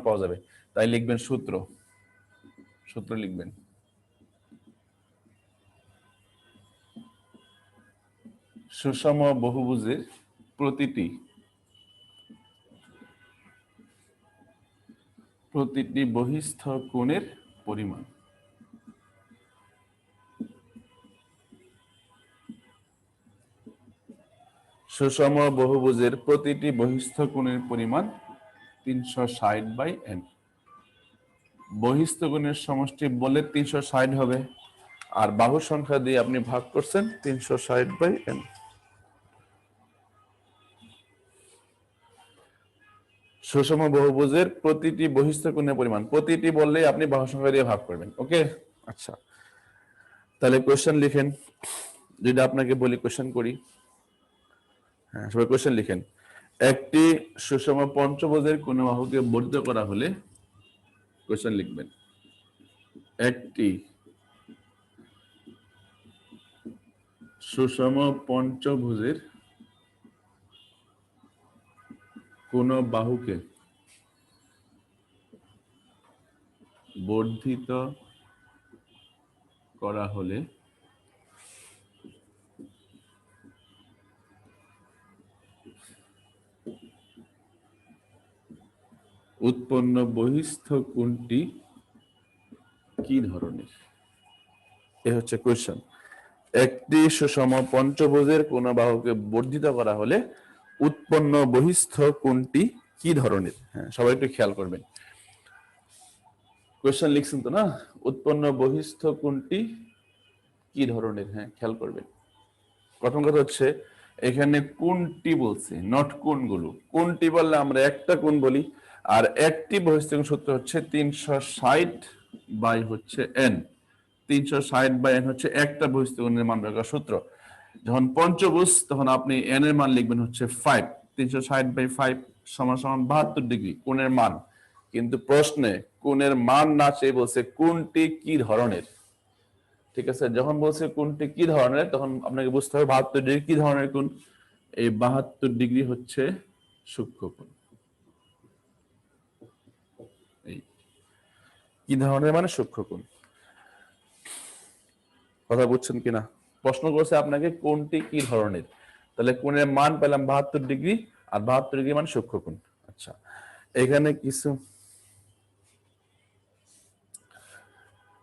পাওয়া যাবে। তাই লিখবেন সূত্র, সূত্র লিখবেন। সুষম বহুভুজের প্রতিটি বহিস্থ কোণের পরিমাণ। সুষম বহুভুজের প্রতিটি বহিস্থ কোণের পরিমাণ 360/n। বহিস্থ কোণের সমষ্টি বলে 360 হবে, আর বাহু সংখ্যা দিয়ে আপনি ভাগ করছেন 360/n। সুষম বহুভুজের প্রতিটি বহিস্থ কোণের পরিমাণ, প্রতিটি বললে আপনি বাহু সংখ্যা দিয়ে ভাগ করবেন। ওকে, আচ্ছা, তাহলে কোশ্চেন লিখেন। যদি আপনাকে বলি কোশ্চেন করি, হ্যাঁ সবাই কোশ্চেন লিখেন। একটি সুষম পঞ্চভুজের কোন বাহুকে বর্ধিত করা হলে, কোশ্চেন লিখবেন, একটি সুষম পঞ্চভুজের কোন বাহুকে বর্ধিত করা হলে উৎপন্ন বহিস্থ কোণটি কি ধরনের? এ হচ্ছে কোশ্চেন। একটি সুষম পঞ্চভুজের কোন বাহুকে বর্ধিত করা হলে উৎপন্ন বহিস্থ কোণটি কি ধরনের? হ্যাঁ সবাই একটু খেয়াল করবেন। কোশ্চেন লিখছেন তো না, উৎপন্ন বহিস্থ কোণটি কি ধরনের? হ্যাঁ খেয়াল করবেন। প্রথম কথা হচ্ছে এখানে কোণটি বলছে, নট কোণগুলো। কোণটি বললে আমরা একটা কোণ বলি, আর একটি বহিস্থ কোণ সূত্র হচ্ছে 360/n। 360/n হচ্ছে একটা বহিস্থ কোণের মান বের করার সূত্র। যখন পঞ্চভুজ তখন আপনি n এর মান লিখবেন হচ্ছে 5। 360/5 সমান সমান 72 ডিগ্রি কোণের মান। কিন্তু প্রশ্নে কোণের মান না চেয়ে বলছে কোণটি কি ধরনের। ঠিক আছে, যখন বলছে কোণটি কি ধরনের তখন আপনাকে বুঝতে হবে 72 ডিগ্রি কি ধরনের কোণ। এই 72 ডিগ্রি হচ্ছে সূক্ষ্ম কোণ। এই কি ধরনের মানে সূক্ষ্ম কোণ। কথা বুঝছেন কিনা? প্রশ্ন করছে আপনাকে কোণটি কি ধরনের, তাহলে কোণের মান পেলাম 72 ডিগ্রি, আর 72 ডিগ্রি মানে সূক্ষ্ম কোণ। আচ্ছা, এখানে কিছু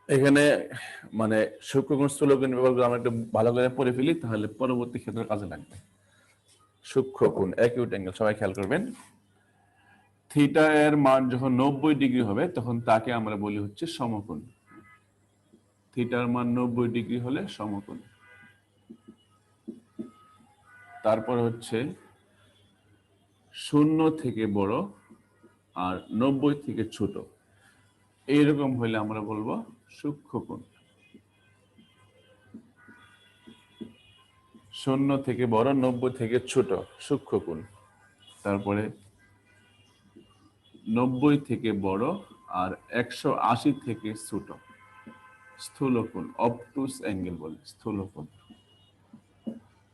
এখানে মানে সূক্ষ্মকোণ স্থূলকোণ ব্যাপারগুলো আমরা একটু ভালো করে পড়ে ফেলি, তাহলে পরবর্তী ক্ষেত্রে কাজে লাগবে। সূক্ষ্মকোণ অ্যাকিউট অ্যাঙ্গেল সবাই খেয়াল করবেন। থিটা এর মান যখন 90 ডিগ্রি হবে তখন তাকে আমরা বলি হচ্ছে সমকোণ। থিটার মান 90 ডিগ্রি হলে সমকোণ। তারপর হচ্ছে 0 থেকে বড় আর 90 থেকে ছোট, এইরকম হলে আমরা বলবো সূক্ষ্মকোণ। 0 থেকে বড় 90 থেকে ছোট সূক্ষ্মকোণ। তারপরে 90 থেকে বড় আর 180 থেকে ছোট স্থূলকোণ, অবটুস অ্যাঙ্গেল বলে স্থূলকোণ।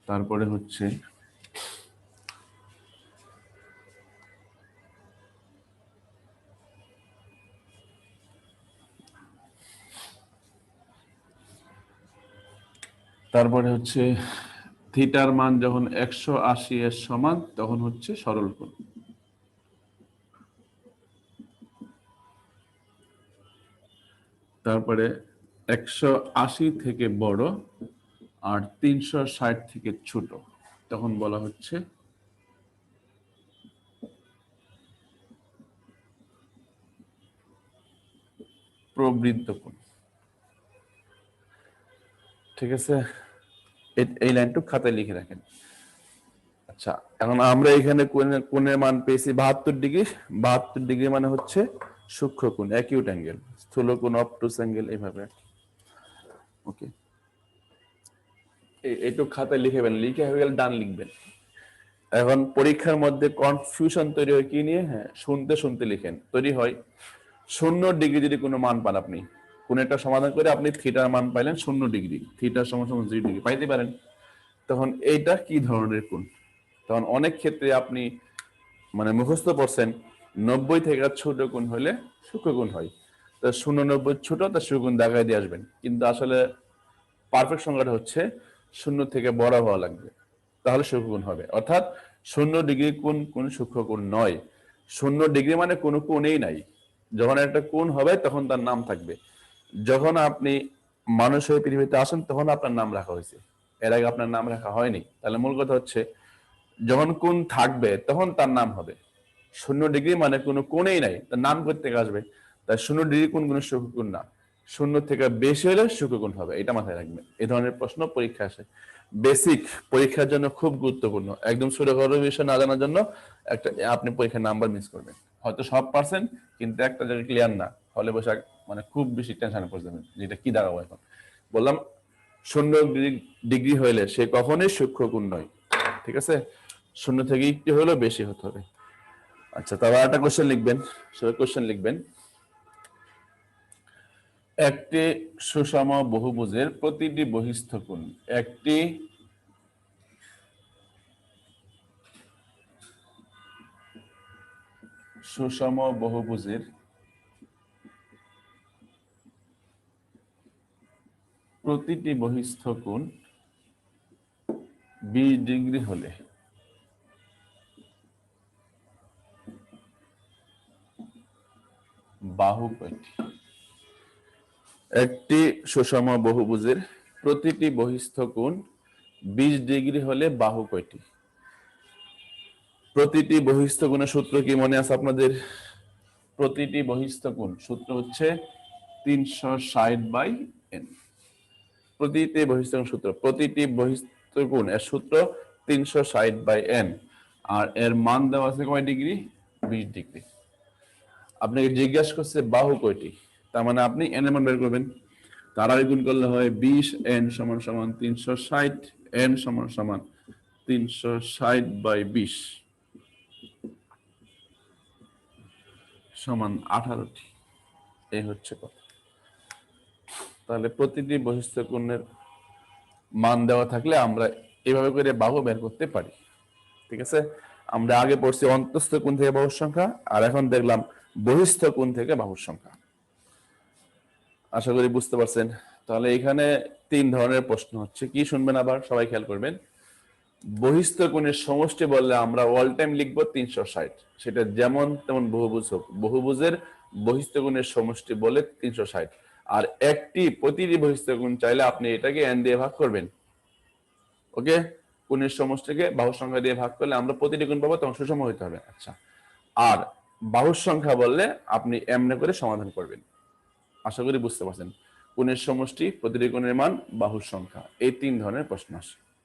তারপরে হচ্ছে থিটার মান যখন 180 এর সমান তখন হচ্ছে সরল কোণ। তারপরে 180 থেকে বড় আর 360 থেকে ছোট তখন বলা হচ্ছে প্রবৃদ্ধ কোণ। ঠিক আছে, এই লাইনটুকু খাতায় লিখে রাখেন। আচ্ছা, এখন আমরা এখানে কোণের মান পেয়েছি 72 ডিগ্রি। 72 ডিগ্রি মানে হচ্ছে সূক্ষ্মকোণ অ্যাকিউট অ্যাঙ্গেল, স্থূলকোণ অবটুস অ্যাঙ্গেল, এইভাবে। ওকে, এইটুকু খাতায় লিখেবেন, লিখে হয়ে গেলে ডান লিখবেন। এখন পরীক্ষার মধ্যে কনফিউশন তৈরি হয় কি নিয়ে? হ্যাঁ, শুনতে শুনতে লিখেন। তৈরি হয় 0 ডিগ্রি যদি কোনো মান পান, আপনি কোন একটা সমাধান করে আপনি থিটার মান পাইলেন 0 ডিগ্রি, থিটার সমান সমান 0 ডিগ্রি পাইতে পারেন, তখন এইটা কি ধরনের কোণ? তখন অনেক ক্ষেত্রে আপনি মানে মুখস্থ করছেন 90 থেকে ছোট কোণ হলে সূক্ষ্ম কোণ হয়। তো 090 ছোট, তার সূক্ষ্ম কোণ দেখায় দিয়ে আসবেন। কিন্তু আসলে পারফেক্ট সংখ্যাটা হচ্ছে 0 থেকে বড় হওয়া লাগবে, তাহলে সূক্ষ্ম কোণ হবে। অর্থাৎ 0 ডিগ্রি কোণ কোন সূক্ষ্ম কোণ নয়। 0 ডিগ্রি মানে কোনো কোণেই নাই। যখন একটা কোণ হবে তখন তার নাম থাকবে। যখন আপনি মানুষ হয়ে পৃথিবীতে আসেন তখন আপনার নাম রাখা হয়েছে, এর আগে আপনার নাম রাখা হয়নি। তাহলে মূল কথা হচ্ছে যখন কোণ থাকবে তখন তার নাম হবে। 0 ডিগ্রি মানে কোনো কোণেই নাই, তার নাম করতে থেকে আসবে। তাই 0 ডিগ্রি কোণ কোনো সূক্ষ্ম কোণ না, 0 থেকে বেশি হলে সূক্ষ্ম কোণ হবে, এটা মাথায় রাখবেন। এই ধরনের প্রশ্ন পরীক্ষা আসে, বেসিক পরীক্ষার জন্য খুব গুরুত্বপূর্ণ। একদম ছোটখাটো বিষয় না জানার জন্য একটা আপনি পরীক্ষার নাম্বার মিস করবেন, হয়তো সব পারছেন কিন্তু একটা জায়গায় ক্লিয়ার না হলে বসে মানে খুব বেশি টেনশনে পড়ে যাবেন, যেটা কি দাঁড়াবো এখন। বললাম 0 ডিগ্রি হইলে সে কখনোই সূক্ষ্ম কোণ নয়, ঠিক আছে? 0 থেকে একটু হলেও বেশি হতে হবে। আচ্ছা, তারপর একটা কোশ্চেন লিখবেন, সবাই কোশ্চেন লিখবেন। একটি সুষম বহুভুজের প্রতিটি বহিস্থ কোণ, একটি সুষম বহুভুজের প্রতিটি বহিস্থ কোণ 20 ডিগ্রি হলে বাহু কয়টি? একটি সুষম বহুভুজের প্রতিটি বহিস্থ কোণ 20 ডিগ্রি হলে বাহু কয়টি? প্রতিটি বহিস্থ কোণের সূত্র কি মনে আছে আপনাদের? প্রতিটি বহিস্থ কোণ সূত্র হচ্ছে 360/n। প্রতিটি বহিস্থ কোণ সূত্র, প্রতিটি বহিস্থ কোণ এর সূত্র 360/n, আর এর মান দেওয়া আছে কয় ডিগ্রি? 20 ডিগ্রি। আপনাকে জিজ্ঞাসা করছে বাহু কয়টি, তার মানে আপনি n এর মান বের করবেন। তার আগে গুণ করলে হয় 20n সমান সমান 360, n সমান সমান 360/20 সমান 18টি। এই হচ্ছে কথা। তাহলে প্রতিটি বহিস্থ কোণের মান দেওয়া থাকলে আমরা এইভাবে করে বাহু বের করতে পারি, ঠিক আছে? আমরা আগে পড়ছি অন্তঃস্থ কোণ থেকে বাহুর সংখ্যা, আর এখন দেখলাম বহিস্থ কোণ থেকে বাহুর সংখ্যা। আশা করি বুঝতে পারছেন। তাহলে এখানে 3 ধরনের প্রশ্ন হচ্ছে, কি শুনবেন আবার সবাই খেয়াল করবেন। বহিস্থ কোণের সমষ্টি বললে আমরা অল টাইম লিখবো 360, সেটা যেমন তেমন বহুভুজ হোক। বহুভুজের বহিস্থ কোণের সমষ্টি বলে 360। আর একটি প্রতিটি বহিস্থ কোণ চাইলে আপনি এটাকে n দিয়ে ভাগ করবেন, ওকে? কোণের সমষ্টিকে বাহুর সংখ্যা দিয়ে ভাগ করলে আমরা প্রতিটি কোণ পাবো, তখন সুষম হইতে হবে। আচ্ছা, আর বাহুর সংখ্যা বললে আপনি এমনি করে সমাধান করবেন। আশা করি বুঝতে পারছেন। কোণের সমষ্টি, প্রতিটি কোণের মান, বাহুর সংখ্যা, এই 3 ধরনের প্রশ্ন আসে।